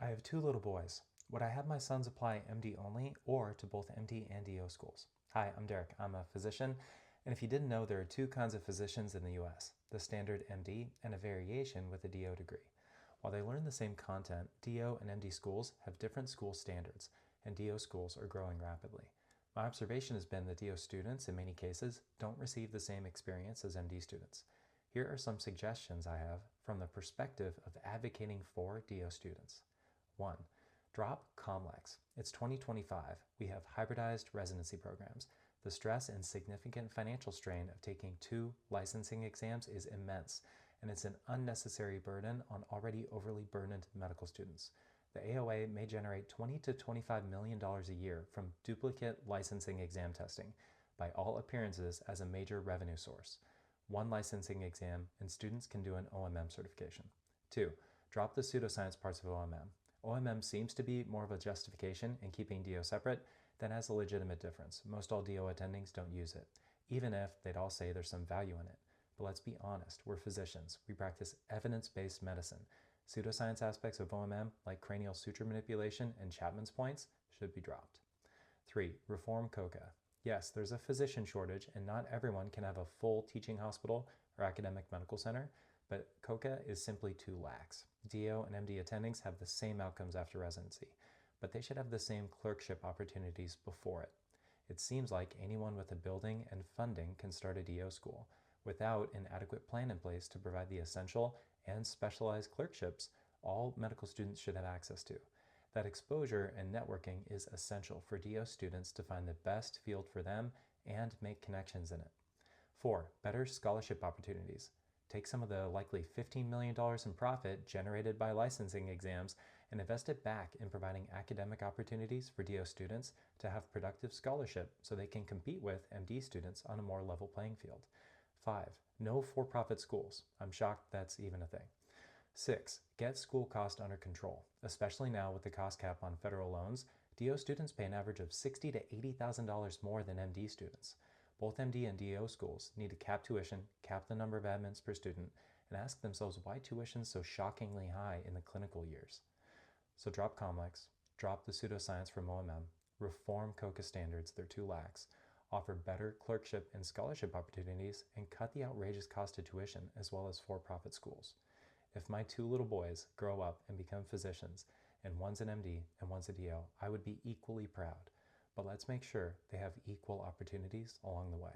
I have two little boys. Would I have my sons apply MD only or to both MD and DO schools? Hi, I'm Derek. I'm a physician, and if you didn't know, there are two kinds of physicians in the US, the standard MD and a variation with a DO degree. While they learn the same content, DO and MD schools have different school standards, and DO schools are growing rapidly. My observation has been that DO students, in many cases, don't receive the same experience as MD students. Here are some suggestions I have from the perspective of advocating for DO students. 1. Drop COMLEX. It's 2025. We have hybridized residency programs. The stress and significant financial strain of taking 2 licensing exams is immense, and it's an unnecessary burden on already overly burdened medical students. The AOA may generate $20 to $25 million a year from duplicate licensing exam testing, by all appearances as a major revenue source. 1 licensing exam, and students can do an OMM certification. 2. Drop the pseudoscience parts of OMM. OMM seems to be more of a justification in keeping DO separate than as a legitimate difference. Most all DO attendings don't use it, even if they'd all say there's some value in it. But let's be honest, we're physicians. We practice evidence-based medicine. Pseudoscience aspects of OMM, like cranial suture manipulation and Chapman's points, should be dropped. 3. Reform COCA. Yes, there's a physician shortage, and not everyone can have a full teaching hospital or academic medical center, but COCA is simply too lax. DO and MD attendings have the same outcomes after residency, but they should have the same clerkship opportunities before it. It seems like anyone with a building and funding can start a DO school. Without an adequate plan in place to provide the essential and specialized clerkships all medical students should have access to. That exposure and networking is essential for DO students to find the best field for them and make connections in it. 4. Better scholarship opportunities. Take some of the likely $15 million in profit generated by licensing exams and invest it back in providing academic opportunities for DO students to have productive scholarship so they can compete with MD students on a more level playing field. 5. No for-profit schools. I'm shocked that's even a thing. 6. Get school cost under control. Especially now with the cost cap on federal loans, DO students pay an average of $60,000 to $80,000 more than MD students. Both MD and DO schools need to cap tuition, cap the number of admins per student, and ask themselves why tuition is so shockingly high in the clinical years. So drop COMLEX, drop the pseudoscience from OMM, reform COCA standards, they're too lax, offer better clerkship and scholarship opportunities, and cut the outrageous cost of tuition as well as for-profit schools. If my 2 little boys grow up and become physicians, and one's an MD and one's a DO, I would be equally proud. But let's make sure they have equal opportunities along the way.